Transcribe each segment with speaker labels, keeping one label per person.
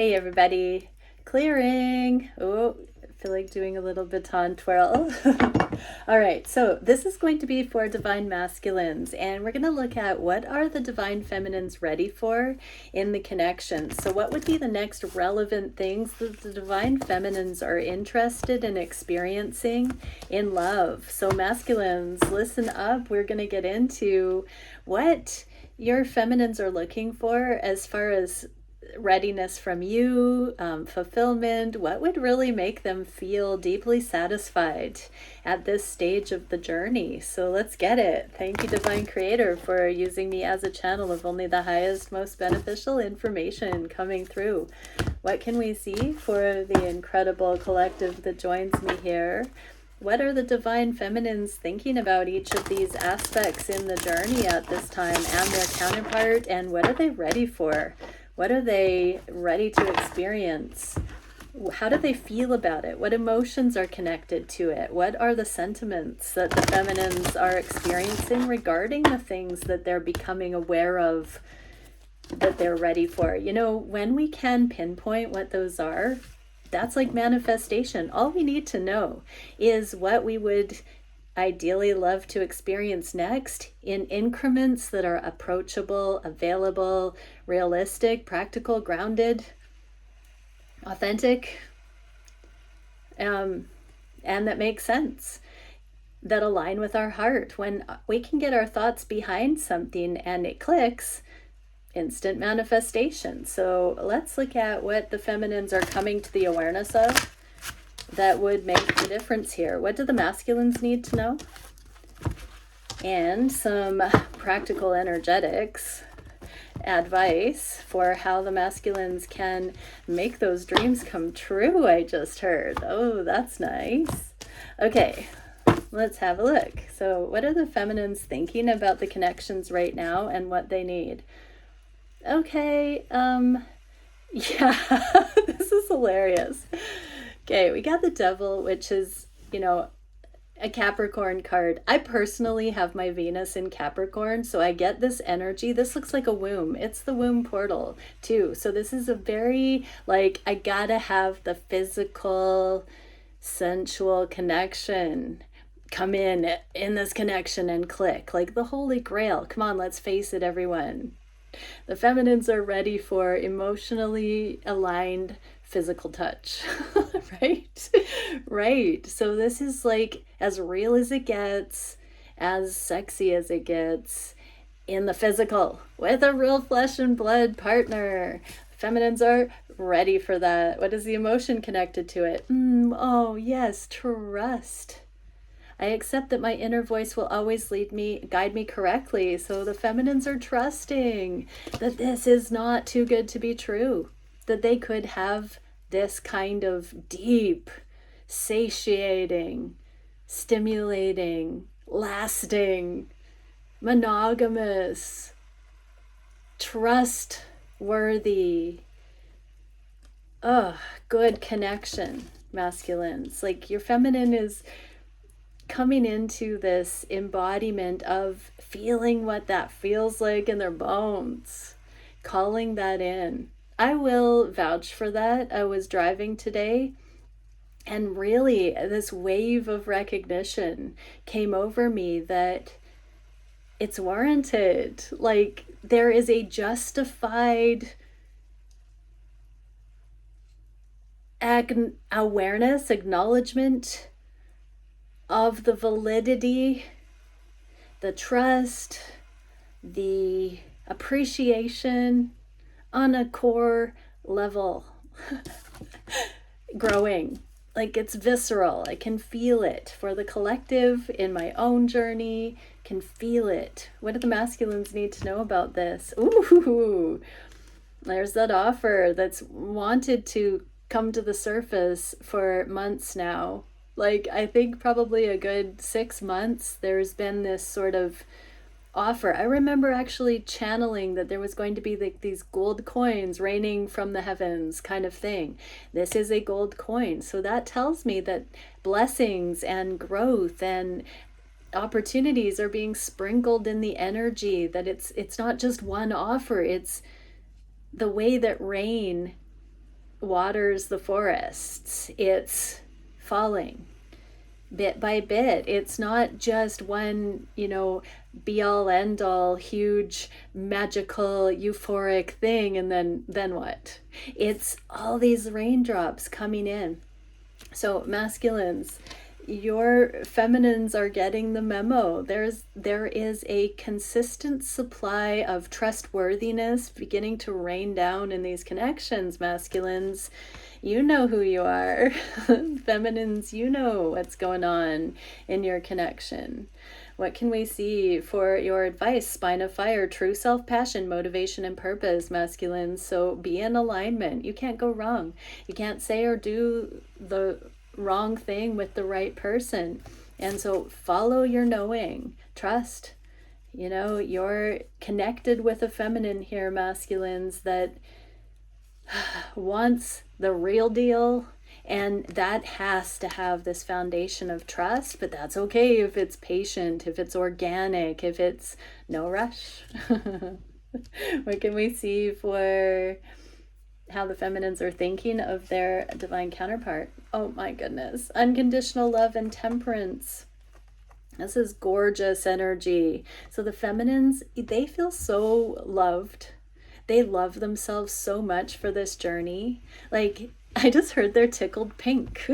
Speaker 1: Hey everybody, clearing. Oh, I feel like doing a little baton twirl. All right, so this is going to be for divine masculines, and we're going to look at what are the divine feminines ready for in the connection. So what would be the next relevant things that the divine feminines are interested in experiencing in love? So masculines, listen up. We're going to get into what your feminines are looking for as far as readiness from you, fulfillment, what would really make them feel deeply satisfied at this stage of the journey. So let's get it. Thank you, Divine Creator, for using me as a channel of only the highest, most beneficial information coming through. What can we see for the incredible collective that joins me here? What are the divine feminines thinking about each of these aspects in the journey at this time and their counterpart, and what are they ready for? What are they ready to experience? How do they feel about it? What emotions are connected to it? What are the sentiments that the feminines are experiencing regarding the things that they're becoming aware of that they're ready for? You know, when we can pinpoint what those are, that's like manifestation. All we need to know is what we would ideally love to experience next in increments that are approachable, available, realistic, practical, grounded, authentic, and that make sense, that align with our heart. When we can get our thoughts behind something and it clicks, instant manifestation. So let's look at what the feminines are coming to the awareness of that would make the difference here. What do the masculines need to know? And some practical energetics advice for how the masculines can make those dreams come true, I just heard. Oh, that's nice. Okay, let's have a look. So what are the feminines thinking about the connections right now and what they need? Okay, yeah, this is hilarious. Okay, we got the Devil, which is, a Capricorn card. I personally have my Venus in Capricorn, so I get this energy. This looks like a womb. It's the womb portal, too. So this is a very, I gotta have the physical, sensual connection come in this connection and click. Like the Holy Grail. Come on, let's face it, everyone. The feminines are ready for emotionally aligned physical touch, right? Right. So this is like as real as it gets, as sexy as it gets in the physical with a real flesh and blood partner. Feminines are ready for that. What is the emotion connected to it? Oh, yes, trust. I accept that my inner voice will always guide me correctly. So the feminines are trusting that this is not too good to be true, that they could have this kind of deep, satiating, stimulating, lasting, monogamous, trustworthy, good connection, masculines. Like your feminine is coming into this embodiment of feeling what that feels like in their bones, calling that in. I will vouch for that. I was driving today and really this wave of recognition came over me that it's warranted. Like there is a justified awareness, acknowledgement of the validity, the trust, the appreciation on a core level. Growing. Like it's visceral. I can feel it. For the collective in my own journey, can feel it. What do the masculines need to know about this? Ooh, there's that offer that's wanted to come to the surface for months now. Like I think probably a good 6 months there's been this sort of offer. I remember actually channeling that there was going to be these gold coins raining from the heavens kind of thing. This is a gold coin. So that tells me that blessings and growth and opportunities are being sprinkled in the energy, that it's not just one offer. It's the way that rain waters the forests. It's falling bit by bit. It's not just one, be all end all, huge, magical, euphoric thing, and then what? It's all these raindrops coming in. So masculines, your feminines are getting the memo. There is a consistent supply of trustworthiness beginning to rain down in these connections, masculines. You know who you are. Feminines, you know what's going on in your connection. What can we see for your advice? Spine of fire, true self, passion, motivation, and purpose, masculines. So be in alignment. You can't go wrong. You can't say or do the wrong thing with the right person. And so follow your knowing. Trust. You're connected with a feminine here, masculines, that wants the real deal, and that has to have this foundation of trust. But that's okay if it's patient, if it's organic, if it's no rush. What can we see for how the feminines are thinking of their divine counterpart? Oh my goodness. Unconditional love and temperance. This is gorgeous energy. So the feminines, they feel so loved. They love themselves so much for this journey. Like, I just heard they're tickled pink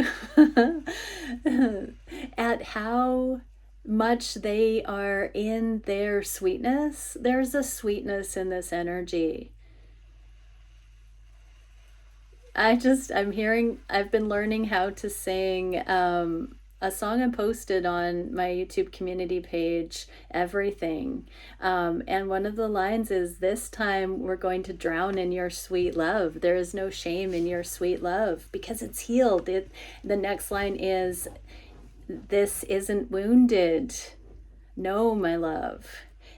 Speaker 1: at how much they are in their sweetness. There's a sweetness in this energy. I've been learning how to sing a song I posted on my YouTube community page, Everything. And one of the lines is, this time we're going to drown in your sweet love. There is no shame in your sweet love because it's healed. The next line is, this isn't wounded. No, my love.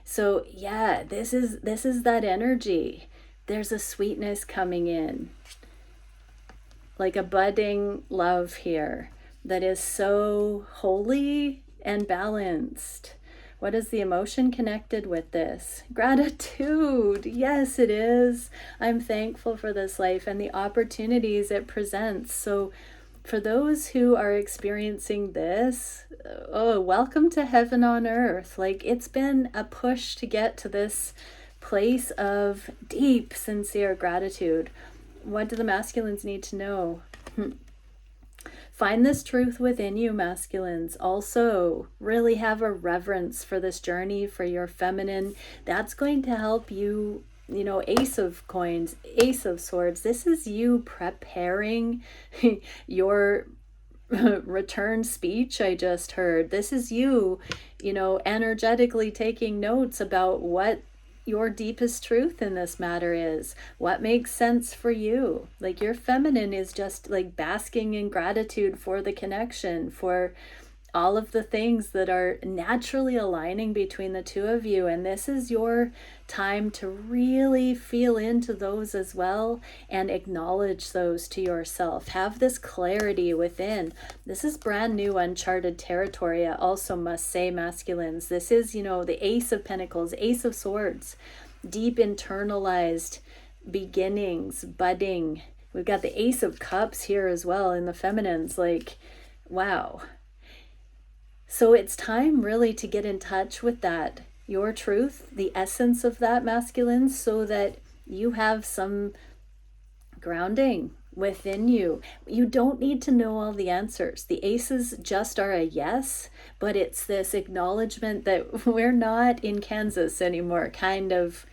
Speaker 1: So yeah, this is that energy. There's a sweetness coming in, like a budding love here that is so holy and balanced. What is the emotion connected with this? Gratitude. Yes, it is. I'm thankful for this life and the opportunities it presents. So for those who are experiencing this, welcome to heaven on earth. Like, it's been a push to get to this place of deep, sincere gratitude. What do the masculines need to know? Find this truth within you, masculines. Also, really have a reverence for this journey, for your feminine. That's going to help you, Ace of Coins, Ace of Swords. This is you preparing your return speech I just heard. This is you, energetically taking notes about what your deepest truth in this matter is, what makes sense for you. Like, your feminine is just like basking in gratitude for the connection, for all of the things that are naturally aligning between the two of you. And this is your time to really feel into those as well and acknowledge those to yourself. Have this clarity within. This is brand new, uncharted territory. I also must say, masculines, this is, the Ace of Pentacles, Ace of Swords, deep internalized beginnings, budding. We've got the Ace of Cups here as well in the feminines. Like, wow. So it's time really to get in touch with that, your truth, the essence of that, masculine, so that you have some grounding within you. You don't need to know all the answers. The aces just are a yes, but it's this acknowledgement that we're not in Kansas anymore kind of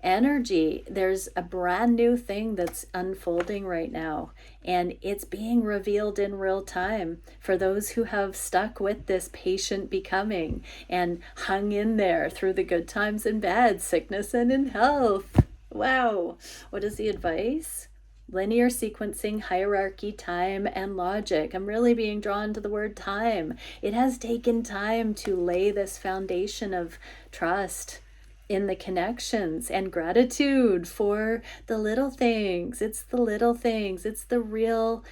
Speaker 1: energy. There's a brand new thing that's unfolding right now, and it's being revealed in real time for those who have stuck with this patient becoming and hung in there through the good times and bad, sickness and in health. Wow. What is the advice? Linear sequencing, hierarchy, time, and logic. I'm really being drawn to the word time. It has taken time to lay this foundation of trust in the connections and gratitude for the little things. It's the little things. It's the real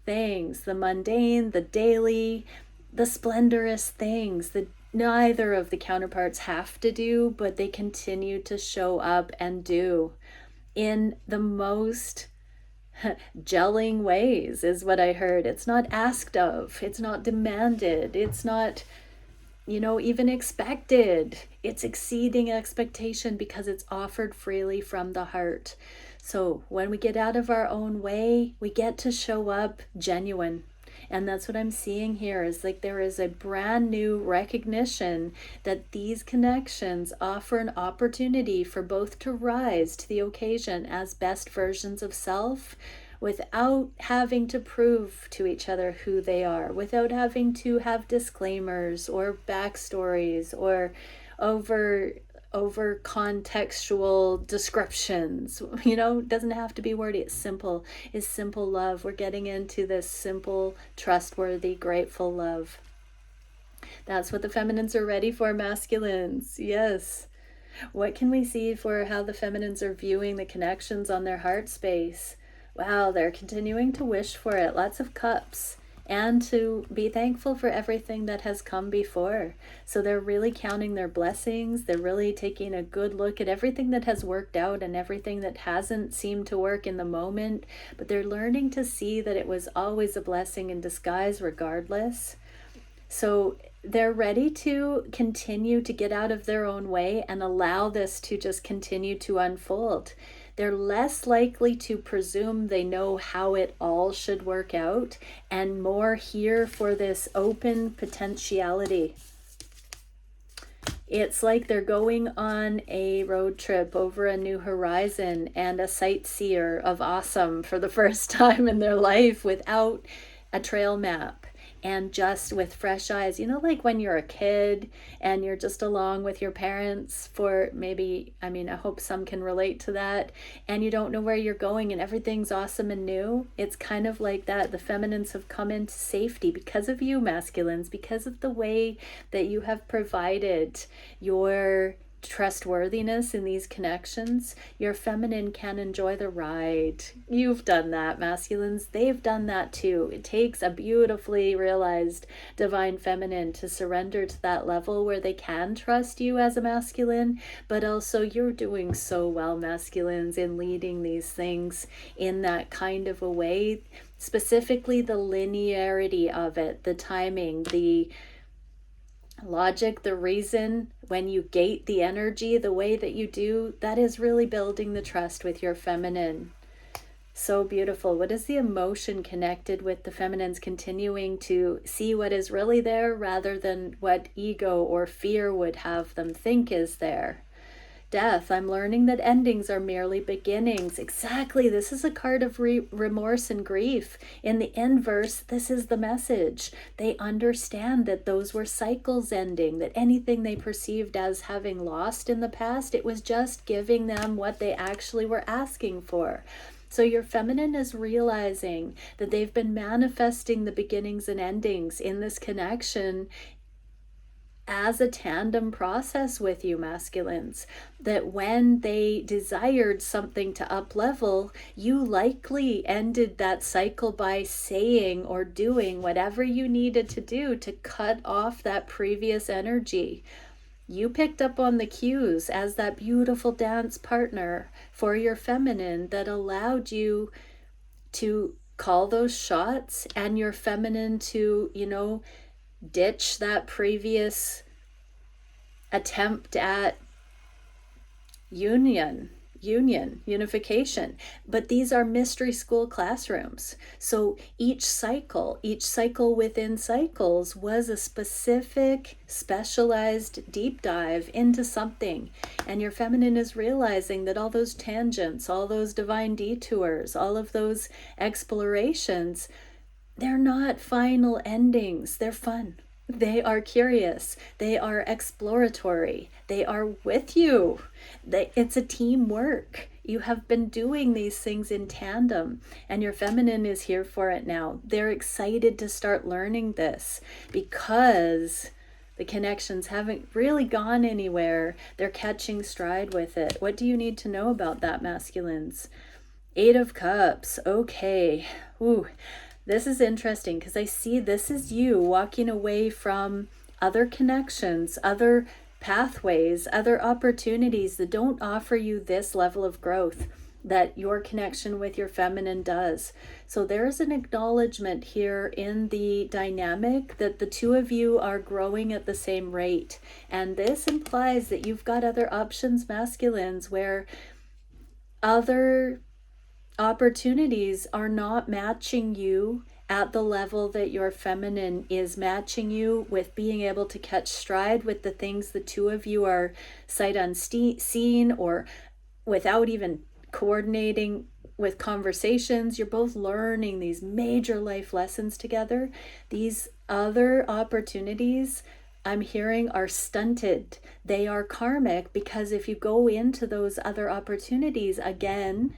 Speaker 1: things, the mundane, the daily, the splendorous things that neither of the counterparts have to do, but they continue to show up and do in the most gelling ways is what I heard. It's not asked of, it's not demanded, it's not, even expected. It's exceeding expectation because it's offered freely from the heart. So when we get out of our own way, we get to show up genuine. And that's what I'm seeing here, is like there is a brand new recognition that these connections offer an opportunity for both to rise to the occasion as best versions of self, without having to prove to each other who they are, without having to have disclaimers or backstories or over contextual descriptions. It doesn't have to be wordy. It's simple. It's simple love. We're getting into this simple, trustworthy, grateful love. That's what the feminines are ready for, masculines. Yes. What can we see for how the feminines are viewing the connections on their heart space? Wow, they're continuing to wish for it. Lots of cups. And to be thankful for everything that has come before. So they're really counting their blessings. They're really taking a good look at everything that has worked out and everything that hasn't seemed to work in the moment. But they're learning to see that it was always a blessing in disguise regardless. So they're ready to continue to get out of their own way and allow this to just continue to unfold. They're less likely to presume they know how it all should work out, and more here for this open potentiality. It's like they're going on a road trip over a new horizon and a sightseer of awesome for the first time in their life without a trail map. And just with fresh eyes, like when you're a kid and you're just along with your parents for maybe, I hope some can relate to that, and you don't know where you're going and everything's awesome and new. It's kind of like that. The feminines have come into safety because of you, masculines, because of the way that you have provided your trustworthiness in these connections. Your feminine can enjoy the ride. You've done that, masculines. They've done that too. It takes a beautifully realized divine feminine to surrender to that level where they can trust you as a masculine, but also you're doing so well, masculines, in leading these things in that kind of a way. Specifically the linearity of it, the timing, the logic, the reason, when you gate the energy the way that you do, that is really building the trust with your feminine. So beautiful. What is the emotion connected with the feminines continuing to see what is really there rather than what ego or fear would have them think is there? Death. I'm learning that endings are merely beginnings. Exactly. This is a card of remorse and grief. In the inverse, this is the message. They understand that those were cycles ending, that anything they perceived as having lost in the past, it was just giving them what they actually were asking for. So your feminine is realizing that they've been manifesting the beginnings and endings in this connection as a tandem process with you, masculines, that when they desired something to up level, you likely ended that cycle by saying or doing whatever you needed to do to cut off that previous energy. You picked up on the cues as that beautiful dance partner for your feminine that allowed you to call those shots, and your feminine to, ditch that previous attempt at unification. But these are mystery school classrooms. So each cycle within cycles was a specific, specialized deep dive into something. And your feminine is realizing that all those tangents, all those divine detours, all of those explorations, they're not final endings. They're fun. They are curious. They are exploratory. They are with you. It's a teamwork. You have been doing these things in tandem, and your feminine is here for it now. They're excited to start learning this because the connections haven't really gone anywhere. They're catching stride with it. What do you need to know about that, masculines? 8 of Cups. Okay. Ooh. This is interesting because I see this is you walking away from other connections, other pathways, other opportunities that don't offer you this level of growth. that your connection with your feminine does. So there's an acknowledgement here in the dynamic that the two of you are growing at the same rate. And this implies that you've got other options, masculines, where other opportunities are not matching you at the level that your feminine is matching you, with being able to catch stride with the things the two of you are sight unseen, or without even coordinating with conversations. You're both learning these major life lessons together. These other opportunities, I'm hearing, are stunted. They are karmic, because if you go into those other opportunities again,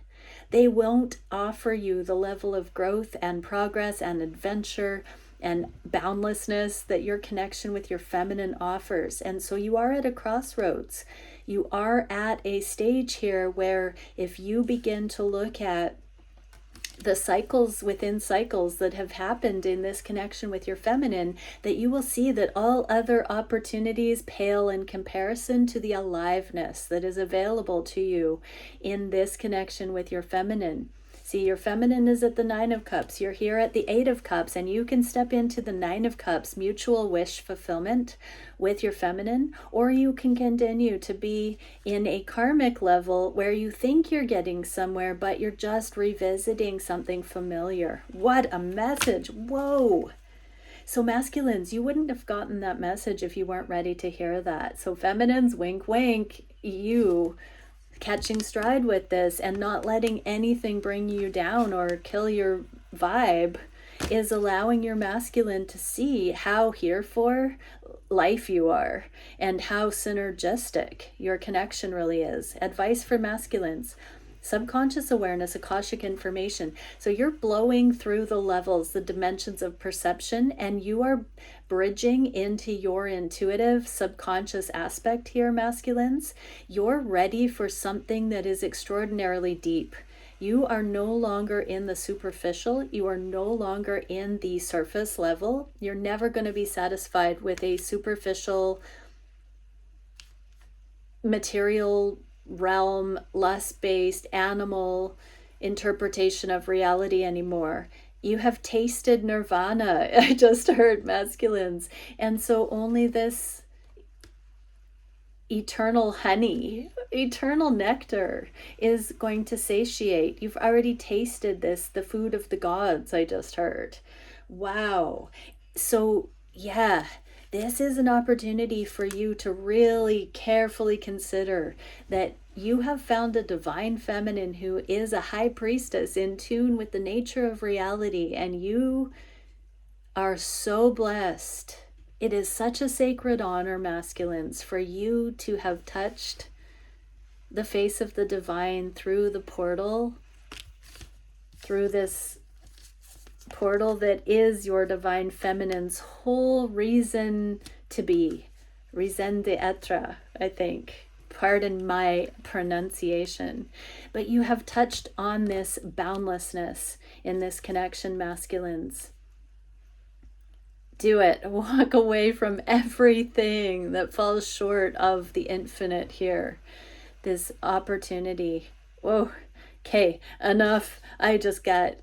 Speaker 1: they won't offer you the level of growth and progress and adventure and boundlessness that your connection with your feminine offers. And so you are at a crossroads. You are at a stage here where if you begin to look at the cycles within cycles that have happened in this connection with your feminine, that you will see that all other opportunities pale in comparison to the aliveness that is available to you in this connection with your feminine. See, your feminine is at the 9 of Cups. You're here at the 8 of Cups, and you can step into the 9 of Cups, mutual wish fulfillment with your feminine, or you can continue to be in a karmic level where you think you're getting somewhere, but you're just revisiting something familiar. What a message. Whoa. So masculines, you wouldn't have gotten that message if you weren't ready to hear that. So feminines, wink, wink, you catching stride with this and not letting anything bring you down or kill your vibe is allowing your masculine to see how here for life you are and how synergistic your connection really is. Advice for masculines: subconscious awareness, Akashic information. So you're blowing through the levels, the dimensions of perception, and you are bridging into your intuitive subconscious aspect here, masculines. You're ready for something that is extraordinarily deep. You are no longer in the superficial. You are no longer in the surface level. You're never going to be satisfied with a superficial material realm, lust-based, animal interpretation of reality anymore. You have tasted nirvana. I just heard, masculines. And so only this eternal honey, eternal nectar is going to satiate. You've already tasted this, the food of the gods, I just heard. Wow. So yeah, this is an opportunity for you to really carefully consider that you have found a divine feminine who is a high priestess in tune with the nature of reality, and you are so blessed. It is such a sacred honor, masculines, for you to have touched the face of the divine through the portal, through this portal that is your divine feminine's whole reason to be. Raison d'etre, I think. Pardon my pronunciation. But you have touched on this boundlessness in this connection, masculines. Do it. Walk away from everything that falls short of the infinite here. This opportunity. Whoa. Okay, enough. I just got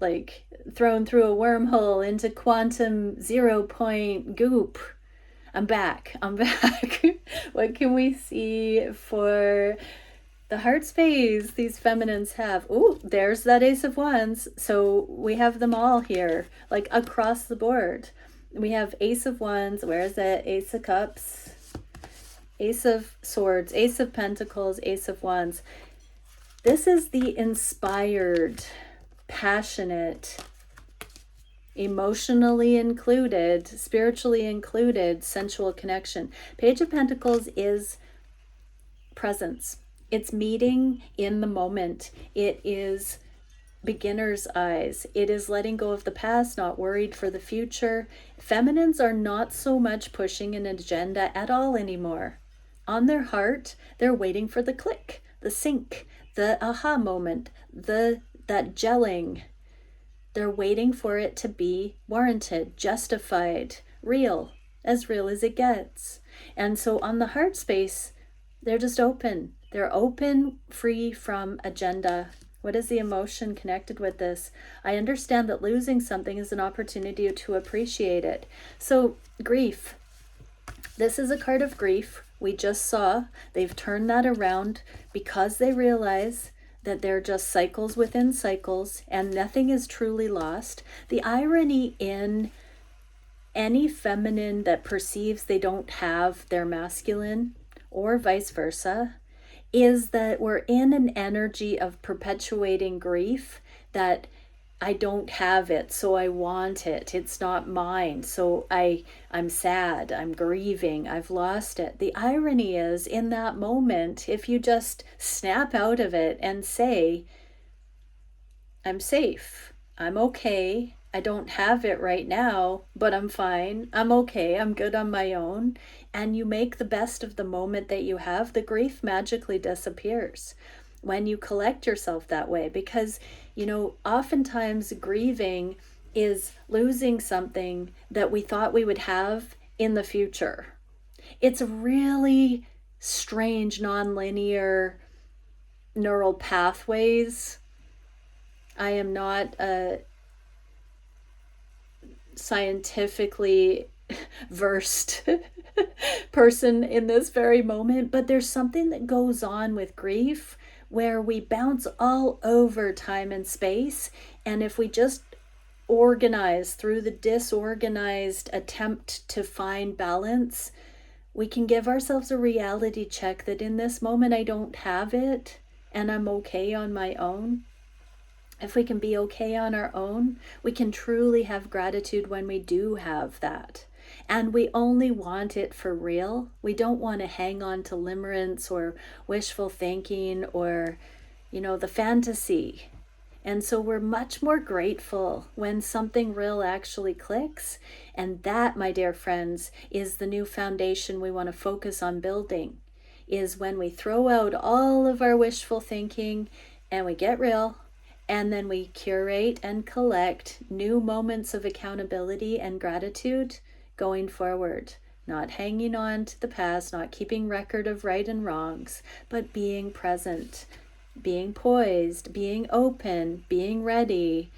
Speaker 1: thrown through a wormhole into quantum 0 point goop. I'm back. What can we see for the heart space these feminines have? Oh, there's that Ace of Wands. So we have them all here, across the board. We have Ace of Wands. Where is it? Ace of Cups, Ace of Swords, Ace of Pentacles, Ace of Wands. This is the inspired, passionate, emotionally included, spiritually included, sensual connection. Page of Pentacles is presence. It's meeting in the moment. It is beginner's eyes. It is letting go of the past, not worried for the future. Feminines are not so much pushing an agenda at all anymore. On their heart, they're waiting for the click, the sync, the aha moment, that gelling. They're waiting for it to be warranted, justified, real as it gets. And so on the heart space, they're just open. They're open, free from agenda, What is the emotion connected with this? I understand that losing something is an opportunity to appreciate it. So grief. This is a card of grief. We just saw they've turned that around because they realize that they're just cycles within cycles and nothing is truly lost. The irony in any feminine that perceives they don't have their masculine, or vice versa, is that we're in an energy of perpetuating grief, that I don't have it, so I want it. It's not mine, so I'm sad, I'm grieving, I've lost it. The irony is, in that moment, if you just snap out of it and say, I'm safe, I'm okay, I don't have it right now, but I'm fine, I'm okay, I'm good on my own, and you make the best of the moment that you have, the grief magically disappears when you collect yourself that way. Because, you know, oftentimes grieving is losing something that we thought we would have in the future. It's a really strange, non-linear neural pathways. I am not a scientifically versed person in this very moment, but there's something that goes on with grief where we bounce all over time and space, and if we just organize through the disorganized attempt to find balance, we can give ourselves a reality check that in this moment I don't have it and I'm okay on my own. If we can be okay on our own, we can truly have gratitude when we do have that. And we only want it for real. We don't want to hang on to limerence or wishful thinking or, you know, the fantasy. And so we're much more grateful when something real actually clicks. And that, my dear friends, is the new foundation we want to focus on building, is when we throw out all of our wishful thinking and we get real. And then we curate and collect new moments of accountability and gratitude going forward. Not hanging on to the past, not keeping record of right and wrongs, but being present, being poised, being open, being ready,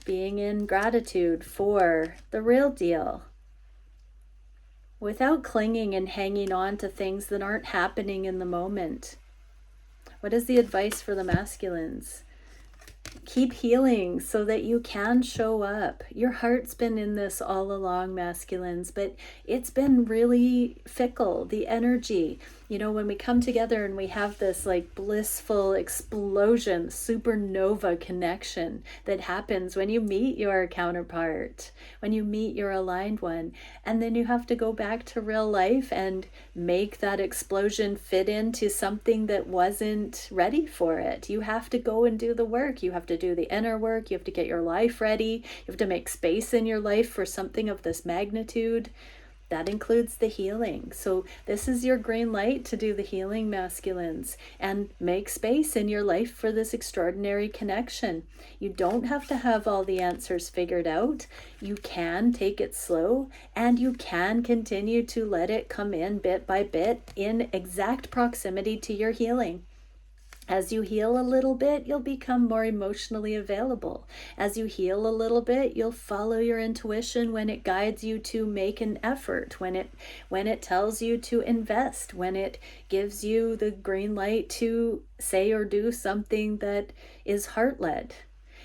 Speaker 1: being in gratitude for the real deal, without clinging and hanging on to things that aren't happening in the moment. What is the advice for the masculines? Keep healing so that you can show up. Your heart's been in this all along, masculines, but it's been really fickle, the energy. You know, when we come together and we have this like blissful explosion, supernova connection that happens when you meet your counterpart, when you meet your aligned one, and then you have to go back to real life and make that explosion fit into something that wasn't ready for it. You have to go and do the work. You have to do the inner work. You have to get your life ready. You have to make space in your life for something of this magnitude. That includes the healing. So this is your green light to do the healing, masculines, and make space in your life for this extraordinary connection. You don't have to have all the answers figured out. You can take it slow, and you can continue to let it come in bit by bit in exact proximity to your healing. As you heal a little bit, you'll become more emotionally available. As you heal a little bit, you'll follow your intuition when it guides you to make an effort, when it tells you to invest, when it gives you the green light to say or do something that is heart-led.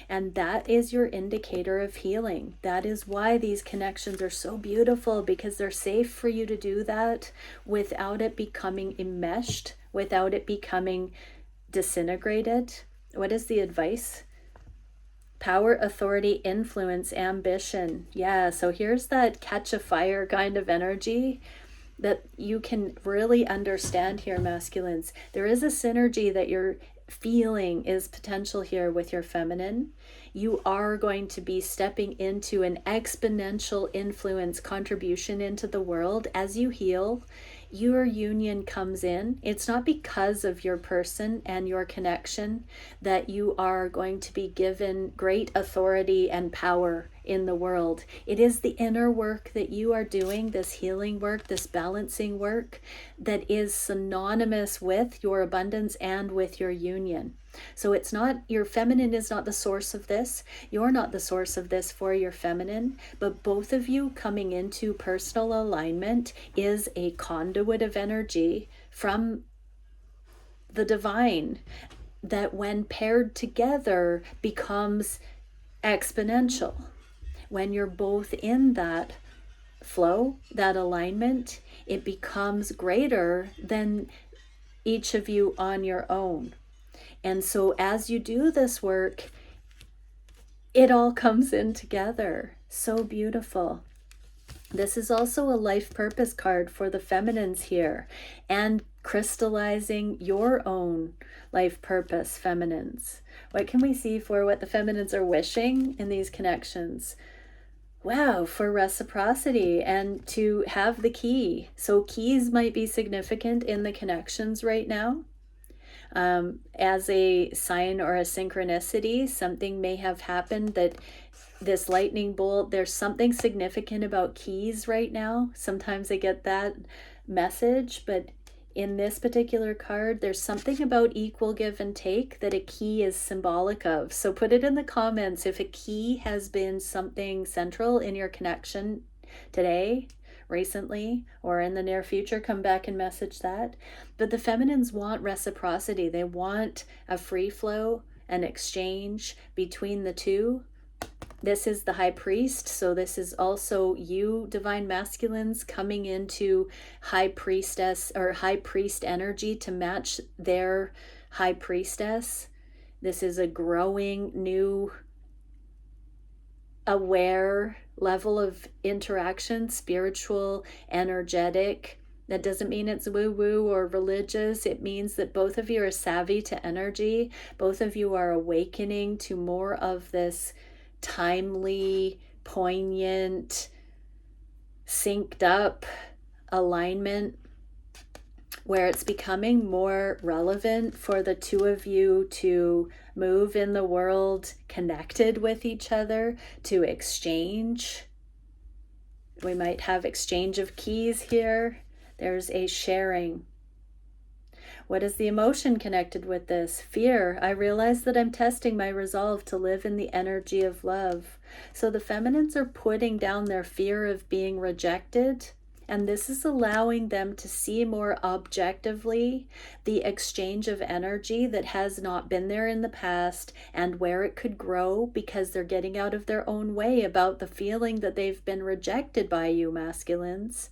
Speaker 1: And that is your indicator of healing. That is why these connections are so beautiful, because they're safe for you to do that without it becoming enmeshed, without it becoming disintegrated. What is the advice? Power, authority, influence, ambition. Yeah, so here's that catch a fire kind of energy that you can really understand here, masculines. There is a synergy that you're feeling is potential here with your feminine. You are going to be stepping into an exponential influence contribution into the world as you heal. Your union comes in. It's not because of your person and your connection that you are going to be given great authority and power in the world. It is the inner work that you are doing, this healing work, this balancing work, that is synonymous with your abundance and with your union. So it's not, your feminine is not the source of this. You're not the source of this for your feminine, but both of you coming into personal alignment is a conduit of energy from the divine that when paired together becomes exponential. When you're both in that flow, that alignment, it becomes greater than each of you on your own. And so as you do this work, it all comes in together. So beautiful. This is also a life purpose card for the feminines here, and crystallizing your own life purpose, feminines. What can we see for what the feminines are wishing in these connections? Wow, for reciprocity and to have the key. So keys might be significant in the connections right now. As a sign or a synchronicity, something may have happened that this lightning bolt, there's something significant about keys right now. Sometimes I get that message, but in this particular card, there's something about equal give and take that a key is symbolic of. So put it in the comments if a key has been something central in your connection today, recently, or in the near future. Come back and message that. But the feminines want reciprocity. They want a free flow, an exchange between the two. This is the high priest, so this is also you, divine masculines, coming into high priestess or high priest energy to match their high priestess. This is a growing, new, aware level of interaction, spiritual, energetic. That doesn't mean it's woo-woo or religious. It means that both of you are savvy to energy. Both of you are awakening to more of this timely, poignant, synced up alignment, where it's becoming more relevant for the two of you to move in the world connected with each other, to exchange. We might have exchange of keys here. There's a sharing. What is the emotion connected with this? Fear. I realize that I'm testing my resolve to live in the energy of love. So the feminines are putting down their fear of being rejected, and this is allowing them to see more objectively the exchange of energy that has not been there in the past and where it could grow, because they're getting out of their own way about the feeling that they've been rejected by you, masculines.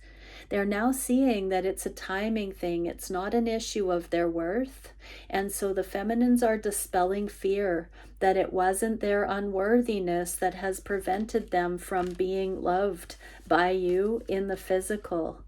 Speaker 1: They're now seeing that it's a timing thing. It's not an issue of their worth. And so the feminines are dispelling fear that it wasn't their unworthiness that has prevented them from being loved by you in the physical.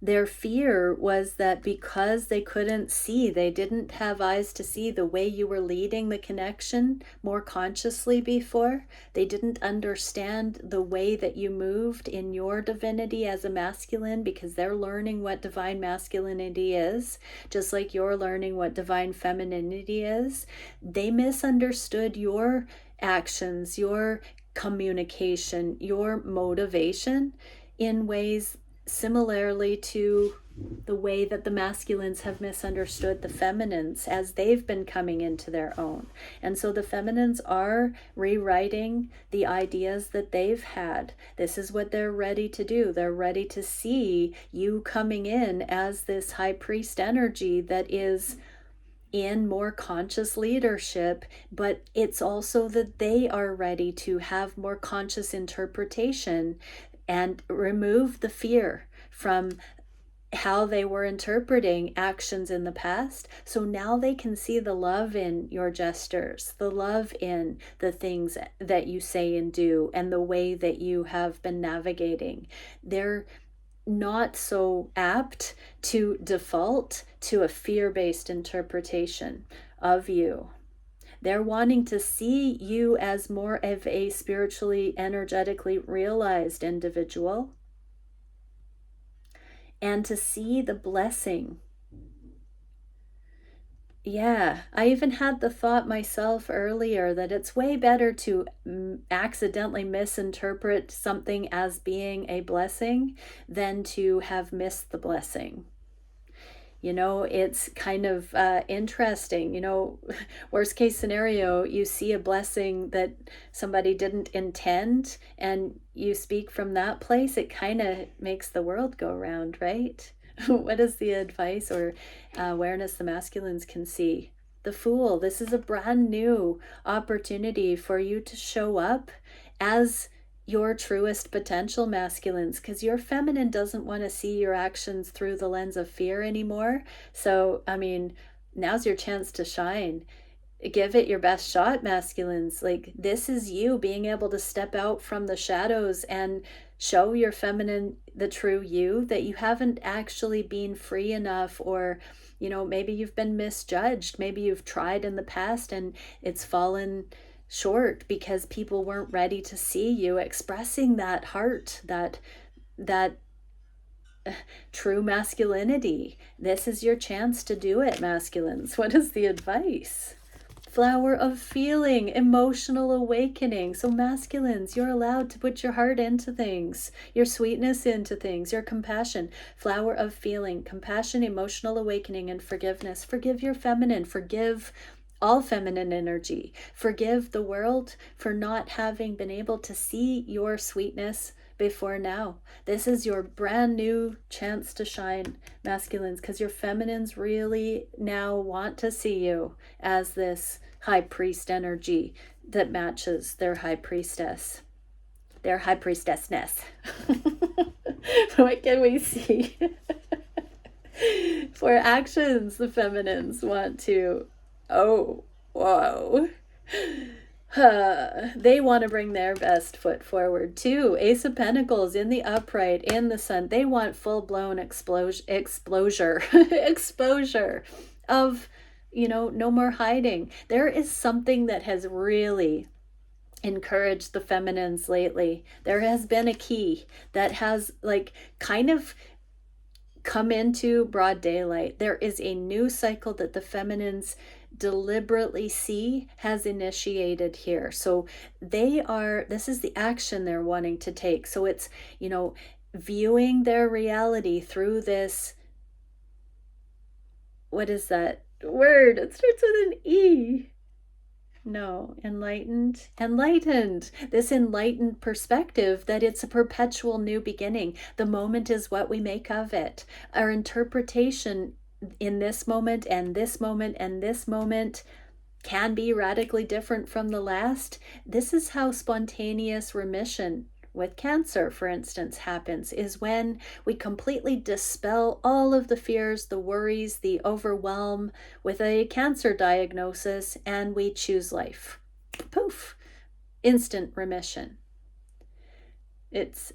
Speaker 1: Their fear was that because they couldn't see, they didn't have eyes to see the way you were leading the connection more consciously before. They didn't understand the way that you moved in your divinity as a masculine, because they're learning what divine masculinity is, just like you're learning what divine femininity is. They misunderstood your actions, your communication, your motivation in ways similarly to the way that the masculines have misunderstood the feminines as they've been coming into their own. And so the feminines are rewriting the ideas that they've had. This is what they're ready to do. They're ready to see you coming in as this high priest energy that is in more conscious leadership, but it's also that they are ready to have more conscious interpretation and remove the fear from how they were interpreting actions in the past. So now they can see the love in your gestures, the love in the things that you say and do, and the way that you have been navigating. They're not so apt to default to a fear-based interpretation of you. They're wanting to see you as more of a spiritually, energetically realized individual, and to see the blessing. Yeah, I even had the thought myself earlier that it's way better to accidentally misinterpret something as being a blessing than to have missed the blessing. You know, it's kind of interesting. You know, worst case scenario, you see a blessing that somebody didn't intend and you speak from that place, it kind of makes the world go round, right? What is the advice or awareness the masculines can see? The Fool. This is a brand new opportunity for you to show up as your truest potential, masculines, because your feminine doesn't want to see your actions through the lens of fear anymore. So, I mean, now's your chance to shine. Give it your best shot, masculines. Like, this is you being able to step out from the shadows and show your feminine the true you, that you haven't actually been free enough, or you know, maybe you've been misjudged, maybe you've tried in the past and it's fallen short because people weren't ready to see you expressing that heart, that true masculinity. This is your chance to do it, masculines. What is the advice? Flower of feeling, emotional awakening. So masculines, you're allowed to put your heart into things, your sweetness into things, your compassion. Flower of feeling, compassion, emotional awakening, and forgiveness. Forgive your feminine. Forgive all feminine energy. Forgive the world for not having been able to see your sweetness before now. This is your brand new chance to shine, masculines, because your feminines really now want to see you as this high priest energy that matches their high priestess, their high priestessness. What can we see? For actions, the feminines want to, oh, whoa. They want to bring their best foot forward too. Ace of Pentacles in the upright, in the sun. They want full-blown exposure of, you know, no more hiding. There is something that has really encouraged the feminines lately. There has been a key that has like kind of come into broad daylight. There is a new cycle that the feminines deliberately see has initiated here. So this is the action they're wanting to take. So it's, you know, viewing their reality through this, what is that word? It starts with an E. No, enlightened. This enlightened perspective that it's a perpetual new beginning. The moment is what we make of it. Our interpretation in this moment and this moment and this moment can be radically different from the last. This is how spontaneous remission with cancer, for instance, happens, is when we completely dispel all of the fears, the worries, the overwhelm with a cancer diagnosis, and we choose life. Poof, instant remission. It's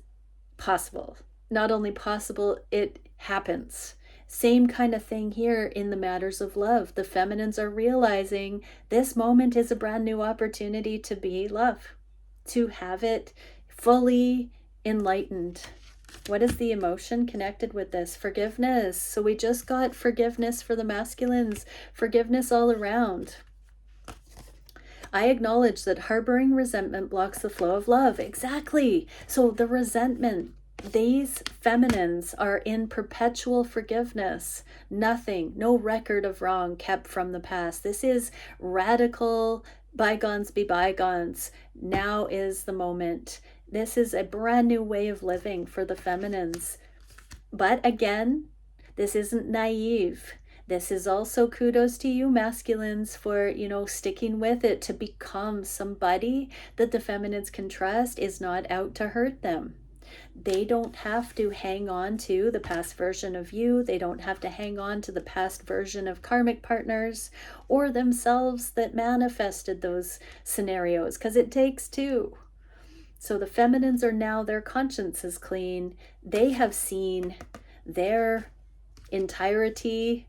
Speaker 1: possible. Not only possible, it happens. Same kind of thing here in the matters of love. The feminines are realizing this moment is a brand new opportunity to be love, to have it fully enlightened. What is the emotion connected with this? Forgiveness. So we just got forgiveness for the masculines, forgiveness all around. I acknowledge that harboring resentment blocks the flow of love. Exactly. So the resentment, these feminines are in perpetual forgiveness. Nothing, no record of wrong kept from the past. This is radical, bygones be bygones. Now is the moment. This is a brand new way of living for the feminines. But again, this isn't naive. This is also kudos to you, masculines, for, you know, sticking with it to become somebody that the feminines can trust is not out to hurt them. They don't have to hang on to the past version of you. They don't have to hang on to the past version of karmic partners or themselves that manifested those scenarios, because it takes two. So the feminines are now, their conscience is clean. They have seen their entirety,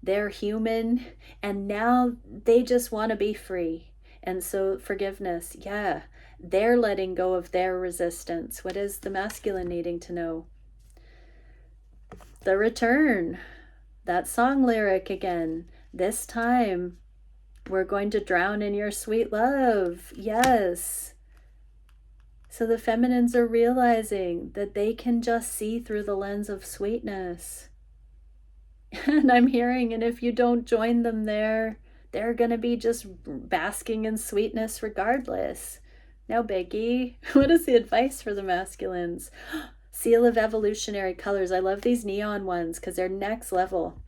Speaker 1: they're human, and now they just want to be free. And so forgiveness, yeah, they're letting go of their resistance. What is the masculine needing to know? The return, that song lyric again. This time we're going to drown in your sweet love. Yes. So the feminines are realizing that they can just see through the lens of sweetness. And I'm hearing, and if you don't join them there, they're going to be just basking in sweetness regardless. No biggie. What is the advice for the masculines? Seal of evolutionary colors. I love these neon ones because they're next level.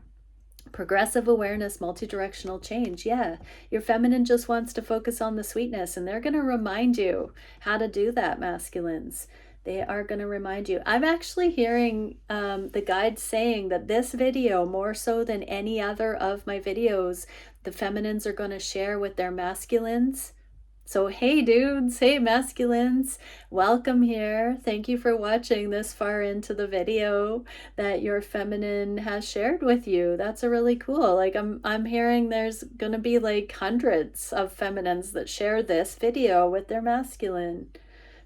Speaker 1: Progressive awareness, multi-directional change. Yeah, your feminine just wants to focus on the sweetness, and they're going to remind you how to do that, masculines. They are going to remind you. I'm actually hearing the guides saying that this video, more so than any other of my videos, the feminines are going to share with their masculines. So hey dudes, hey masculines, welcome here. Thank you for watching this far into the video that your feminine has shared with you. That's a really cool. Like I'm hearing there's gonna be like hundreds of feminines that share this video with their masculine.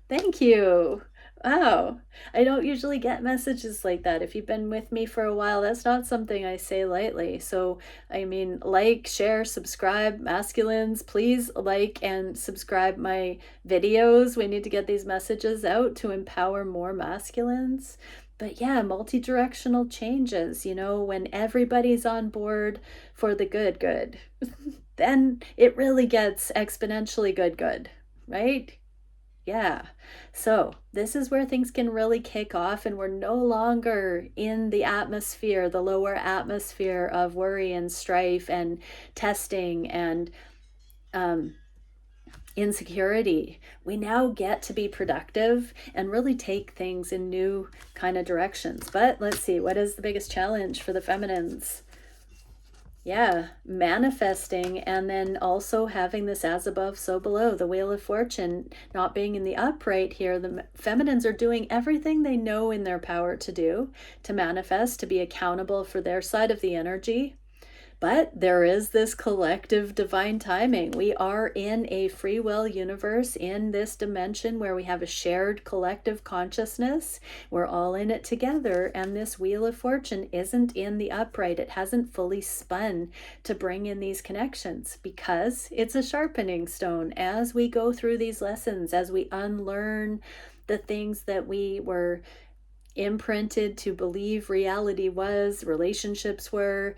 Speaker 1: Thank you. Wow. I don't usually get messages like that. If you've been with me for a while, that's not something I say lightly. So, I mean, like, share, subscribe, masculines, please like and subscribe my videos. We need to get these messages out to empower more masculines. But yeah, multi-directional changes, you know, when everybody's on board for the good, then it really gets exponentially good, right? Yeah. So this is where things can really kick off, and we're no longer in the atmosphere, the lower atmosphere of worry and strife and testing and insecurity. We now get to be productive and really take things in new kind of directions. But let's see, what is the biggest challenge for the feminines? Yeah, manifesting, and then also having this as above, so below, the Wheel of Fortune not being in the upright here. The feminines are doing everything they know in their power to do, to manifest, to be accountable for their side of the energy. But there is this collective divine timing. We are in a free will universe, in this dimension where we have a shared collective consciousness. We're all in it together, and this Wheel of Fortune isn't in the upright. It hasn't fully spun to bring in these connections because it's a sharpening stone. As we go through these lessons, as we unlearn the things that we were imprinted to believe reality was, relationships were,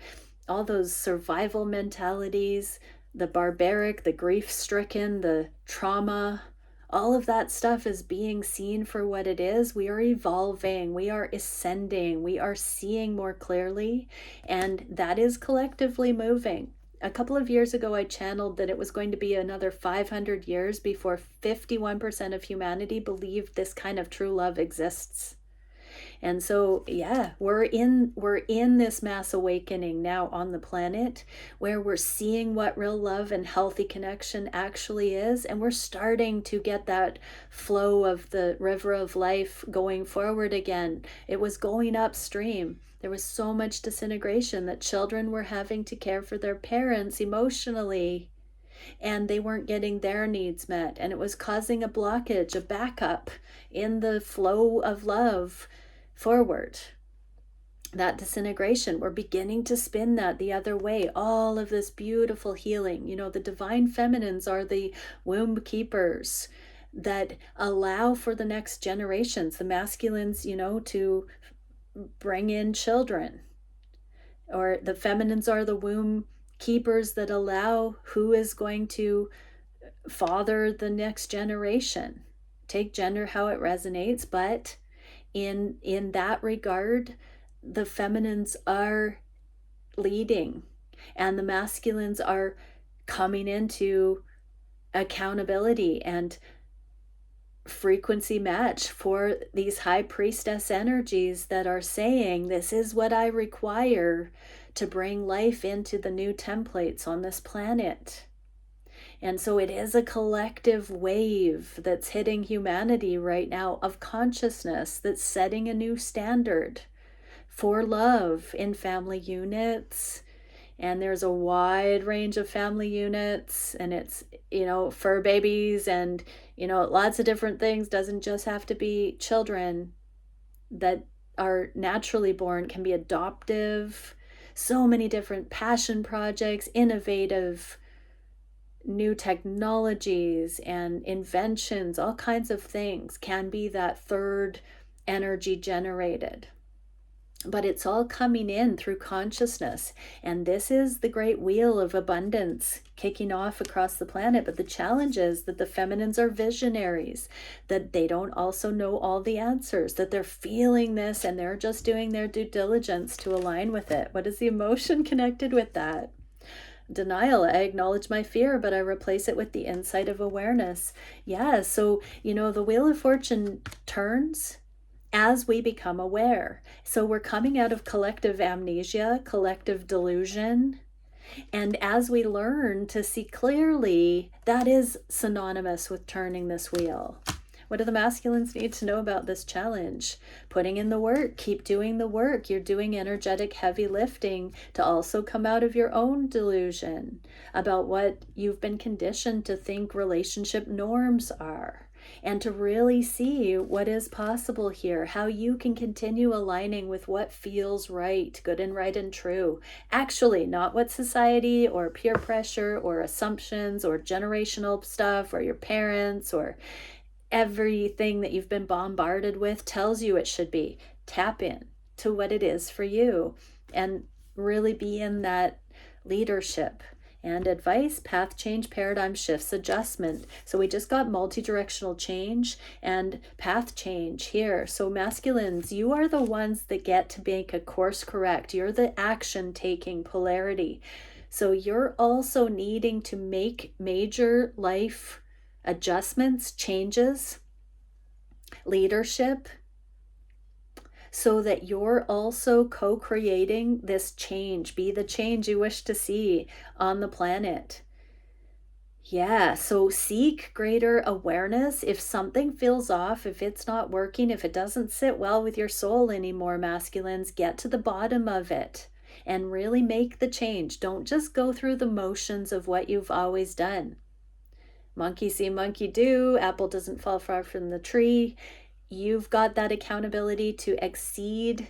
Speaker 1: all those survival mentalities, the barbaric, the grief-stricken, the trauma, all of that stuff is being seen for what it is. We are evolving, we are ascending, we are seeing more clearly, and that is collectively moving. A couple of years ago, I channeled that it was going to be another 500 years before 51% of humanity believed this kind of true love exists. And so, yeah, we're in this mass awakening now on the planet where we're seeing what real love and healthy connection actually is, and we're starting to get that flow of the river of life going forward again. It was going upstream. There was so much disintegration that children were having to care for their parents emotionally, and they weren't getting their needs met, and it was causing a blockage, a backup in the flow of love forward. That disintegration, we're beginning to spin that the other way. All of this beautiful healing, you know, the divine feminines are the womb keepers that allow for the next generations, the masculines, you know, to bring in children, or the feminines are the womb keepers that allow who is going to father the next generation. Take gender how it resonates, but in that regard, the feminines are leading and the masculines are coming into accountability and frequency match for these high priestess energies that are saying, this is what I require to bring life into the new templates on this planet. And so it is a collective wave that's hitting humanity right now of consciousness that's setting a new standard for love in family units. And there's a wide range of family units, and it's, you know, fur babies and, you know, lots of different things. Doesn't just have to be children that are naturally born, can be adoptive. So many different passion projects, innovative new technologies and inventions, all kinds of things can be that third energy generated. But it's all coming in through consciousness. And this is the great wheel of abundance kicking off across the planet. But the challenge is that the feminines are visionaries, that they don't also know all the answers, that they're feeling this and they're just doing their due diligence to align with it. What is the emotion connected with that? Denial. I acknowledge my fear, but I replace it with the insight of awareness. Yeah, so, the Wheel of Fortune turns as we become aware. So we're coming out of collective amnesia, collective delusion. And as we learn to see clearly, that is synonymous with turning this wheel. What do the masculines need to know about this challenge? Putting in the work, keep doing the work. You're doing energetic heavy lifting to also come out of your own delusion about what you've been conditioned to think relationship norms are, and to really see what is possible here, how you can continue aligning with what feels right, good and right and true. Actually, not what society or peer pressure or assumptions or generational stuff or your parents or everything that you've been bombarded with tells you it should be. Tap in to what it is for you and really be in that leadership. And advice, path change, paradigm shifts, adjustment. So we just got multi-directional change and path change here. So masculines, you are the ones that get to make a course correct. You're the action taking polarity. So you're also needing to make major life adjustments, changes, leadership, so that you're also co-creating this change. Be the change you wish to see on the planet. Yeah, so seek greater awareness. If something feels off, if it's not working, if it doesn't sit well with your soul anymore, masculines, get to the bottom of it and really make the change. Don't just go through the motions of what you've always done. Monkey see, monkey do. Apple doesn't fall far from the tree. You've got that accountability to exceed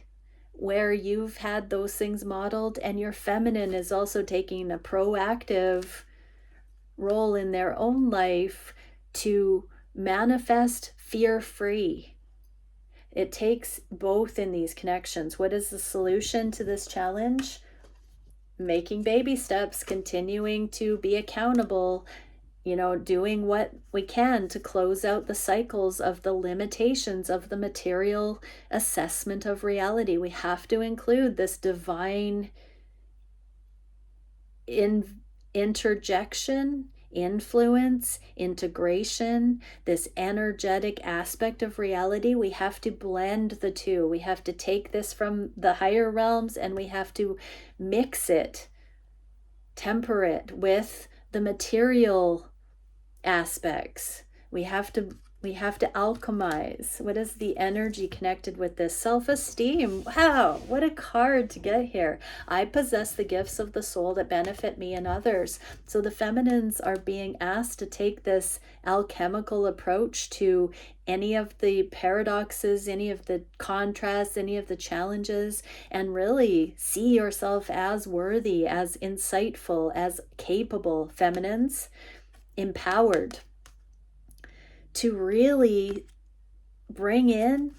Speaker 1: where you've had those things modeled, and your feminine is also taking a proactive role in their own life to manifest fear-free. It takes both in these connections. What is the solution to this challenge? Making baby steps, continuing to be accountable, doing what we can to close out the cycles of the limitations of the material assessment of reality. We have to include this divine interjection, influence, integration, this energetic aspect of reality. We have to blend the two. We have to take this from the higher realms and we have to mix it, temper it with the material aspects. We have to alchemize. What is the energy connected with this? Self-esteem. Wow, what a card to get here. I possess the gifts of the soul that benefit me and others. So the feminines are being asked to take this alchemical approach to any of the paradoxes, any of the contrasts, any of the challenges, and really see yourself as worthy, as insightful, as capable. Feminines, empowered to really bring in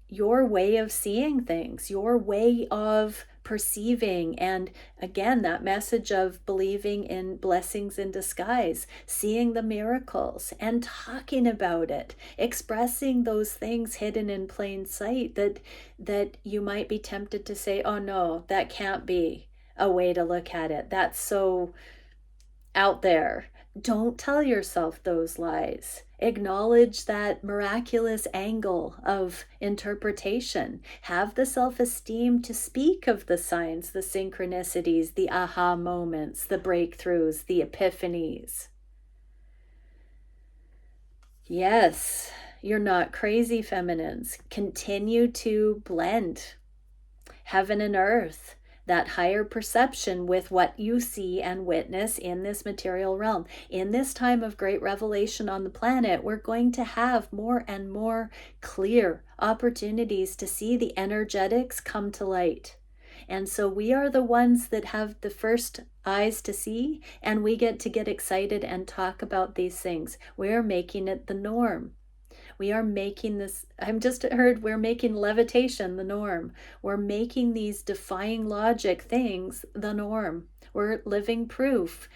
Speaker 1: your way of seeing things, your way of perceiving. And again, that message of believing in blessings in disguise, seeing the miracles and talking about it, expressing those things hidden in plain sight that you might be tempted to say, oh no, that can't be a way to look at it. That's so out there. Don't tell yourself those lies. Acknowledge that miraculous angle of interpretation. Have the self-esteem to speak of the signs, the synchronicities, the aha moments, the breakthroughs, the epiphanies. Yes, you're not crazy, feminines. Continue to blend heaven and earth, that higher perception with what you see and witness in this material realm. In this time of great revelation on the planet, we're going to have more and more clear opportunities to see the energetics come to light. And so we are the ones that have the first eyes to see, and we get to get excited and talk about these things. We're making it the norm. We are making this, I'm just heard we're making levitation the norm. We're making these defying logic things the norm. We're living proof.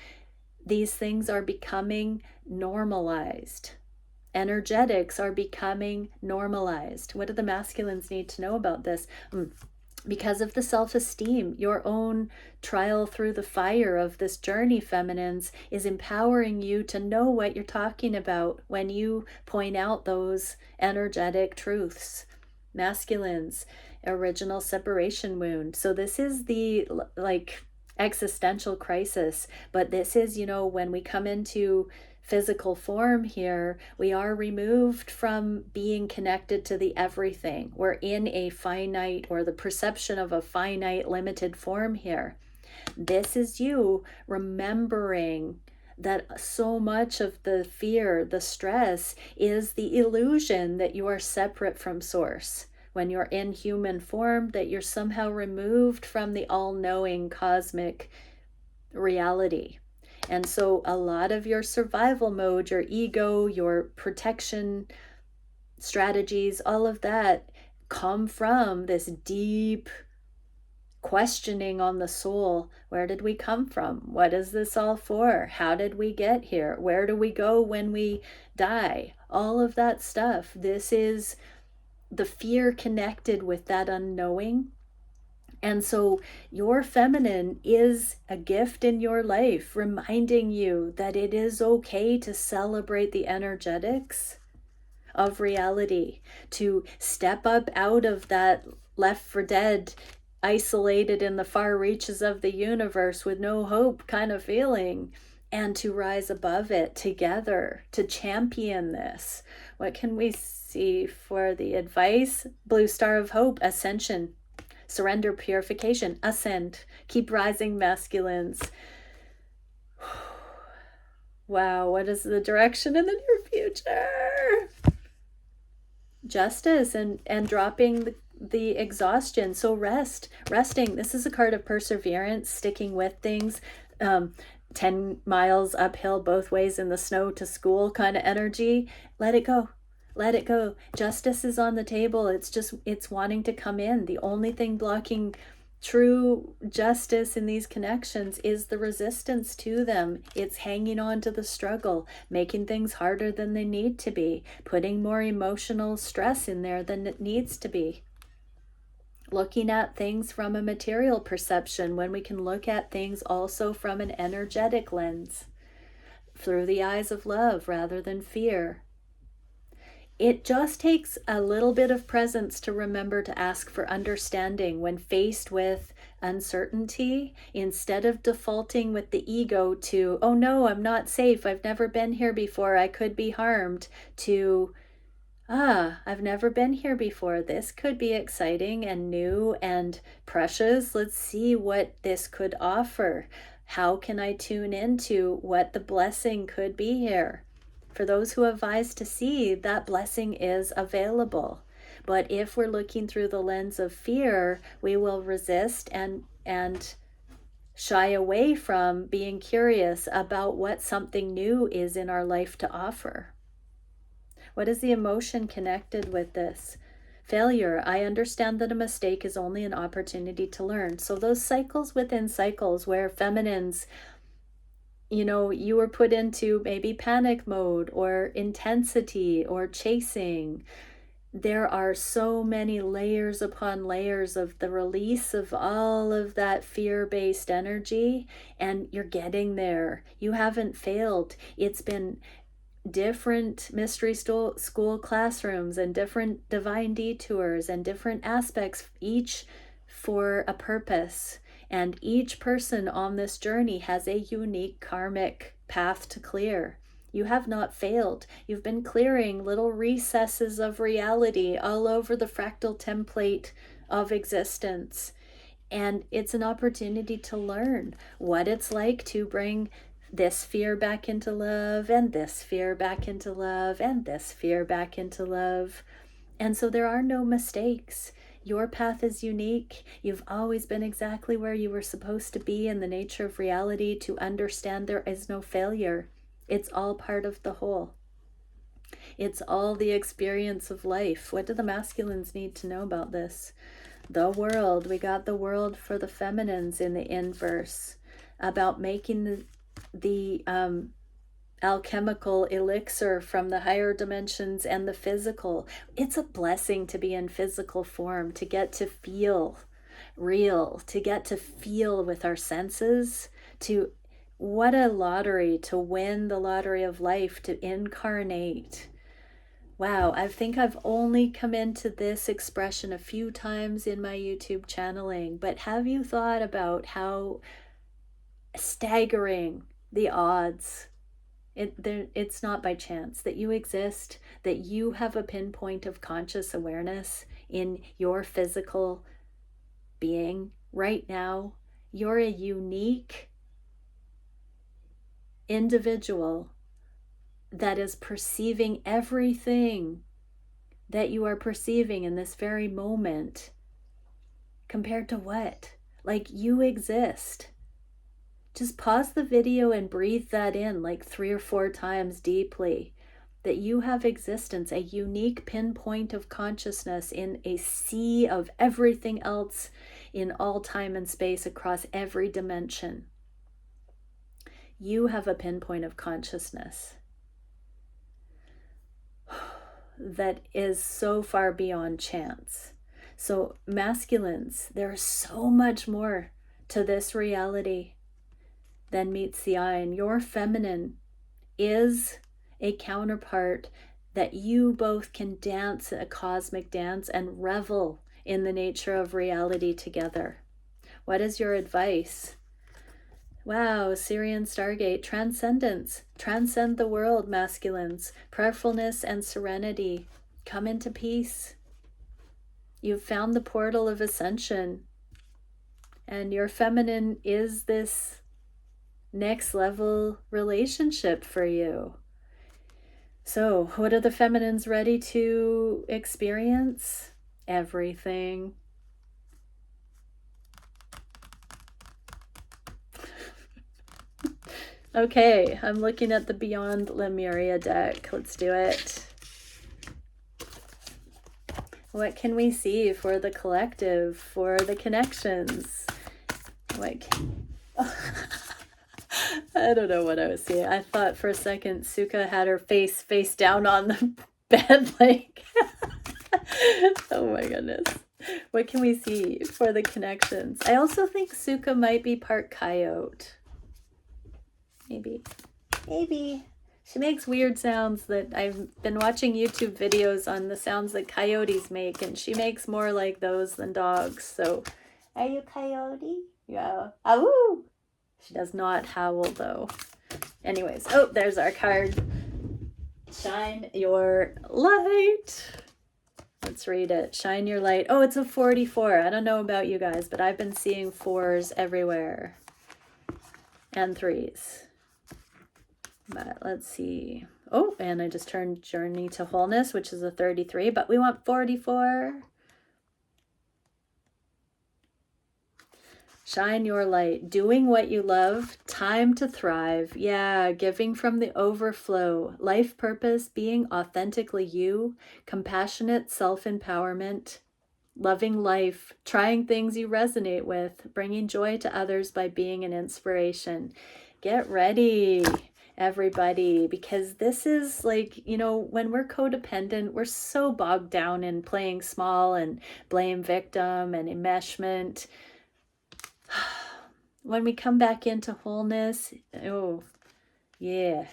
Speaker 1: These things are becoming normalized. Energetics are becoming normalized. What do the masculines need to know about this? Because of the self-esteem, your own trial through the fire of this journey, feminines, is empowering you to know what you're talking about when you point out those energetic truths. Masculines, original separation wound. So this is the existential crisis, but this is, when we come into physical form here, we are removed from being connected to the everything. We're in a finite, or the perception of a finite, limited form here. This is you remembering that so much of the fear, the stress, is the illusion that you are separate from source. When you're in human form, that you're somehow removed from the all-knowing cosmic reality. And so a lot of your survival mode, your ego, your protection strategies, all of that come from this deep questioning on the soul. Where did we come from? What is this all for? How did we get here? Where do we go when we die? All of that stuff. This is the fear connected with that unknowing. And so your feminine is a gift in your life, reminding you that it is okay to celebrate the energetics of reality, to step up out of that left for dead, isolated in the far reaches of the universe with no hope kind of feeling, and to rise above it together, to champion this. What can we see for the advice? Blue Star of Hope, ascension. Surrender, purification, ascend, keep rising, masculines. Wow, what is the direction in the near future? Justice and dropping the exhaustion. So resting. This is a card of perseverance, sticking with things. 10 miles uphill both ways in the snow to school kind of energy. Let it go. Let it go. Justice is on the table. It's wanting to come in. The only thing blocking true justice in these connections is the resistance to them. It's hanging on to the struggle, making things harder than they need to be, putting more emotional stress in there than it needs to be. Looking at things from a material perception when we can look at things also from an energetic lens, through the eyes of love rather than fear. It just takes a little bit of presence to remember to ask for understanding when faced with uncertainty, instead of defaulting with the ego to, oh no, I'm not safe, I've never been here before, I could be harmed, to, I've never been here before, this could be exciting and new and precious, let's see what this could offer. How can I tune into what the blessing could be here? For those who have eyes to see, that blessing is available. But if we're looking through the lens of fear, we will resist and shy away from being curious about what something new is in our life to offer. What is the emotion connected with this? Failure. I understand that a mistake is only an opportunity to learn. So those cycles within cycles where feminines, you were put into maybe panic mode or intensity or chasing. There are so many layers upon layers of the release of all of that fear-based energy, and you're getting there. You haven't failed. It's been different mystery school classrooms and different divine detours and different aspects, each for a purpose. And each person on this journey has a unique karmic path to clear. You have not failed. You've been clearing little recesses of reality all over the fractal template of existence. And it's an opportunity to learn what it's like to bring this fear back into love, and this fear back into love, and this fear back into love. And so there are no mistakes. Your path is unique. You've always been exactly where you were supposed to be in the nature of reality, to understand there is no failure. It's all part of the whole. It's all the experience of life. What do the masculines need to know about this? The world. We got the world for the feminines in the inverse, about making the alchemical elixir from the higher dimensions and the physical. It's a blessing to be in physical form, to get to feel real, to get to feel with our senses, to what a lottery to win the lottery of life, to incarnate. Wow, I think I've only come into this expression a few times in my YouTube channeling, but have you thought about how staggering the odds? It's not by chance that you exist, that you have a pinpoint of conscious awareness in your physical being right now. You're a unique individual that is perceiving everything that you are perceiving in this very moment. Compared to what? Like, you exist. Just pause the video and breathe that in like 3 or 4 times deeply. That you have existence, a unique pinpoint of consciousness in a sea of everything else in all time and space across every dimension. You have a pinpoint of consciousness that is so far beyond chance. So masculines, there's so much more to this reality than meets the eye. And your feminine is a counterpart that you both can dance a cosmic dance and revel in the nature of reality together. What is your advice? Wow, Syrian stargate, transcendence. Transcend the world, masculines. Prayerfulness and serenity. Come into peace. You've found the portal of ascension. And your feminine is this next level relationship for you. So, what are the feminines ready to experience? Everything. Okay, I'm looking at the Beyond Lemuria deck. Let's do it. What can we see for the collective, for the connections? What I don't know what I was seeing. I thought for a second Suka had her face down on the bed, like, oh my goodness. What can we see for the connections? I also think Suka might be part coyote. Maybe. She makes weird sounds that I've been watching YouTube videos on the sounds that coyotes make, and she makes more like those than dogs. So, are you coyote? Yeah. Awoo! She does not howl though. Anyways, oh, there's our card. Shine your light. Let's read it. Shine your light. Oh, it's a 44. I don't know about you guys, but I've been seeing 4s everywhere. And 3s. But let's see. Oh, and I just turned Journey to Wholeness, which is a 33, but we want 44. Shine your light. Doing what you love. Time to thrive. Yeah, giving from the overflow. Life purpose, being authentically you. Compassionate self-empowerment. Loving life. Trying things you resonate with. Bringing joy to others by being an inspiration. Get ready, everybody, because this is like, you know, when we're codependent, we're so bogged down in playing small and blame victim and enmeshment. When we come back into wholeness, oh, yeah.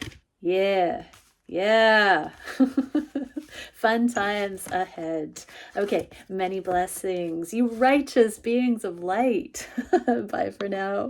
Speaker 1: Fun times ahead. Okay, many blessings, you righteous beings of light. Bye for now.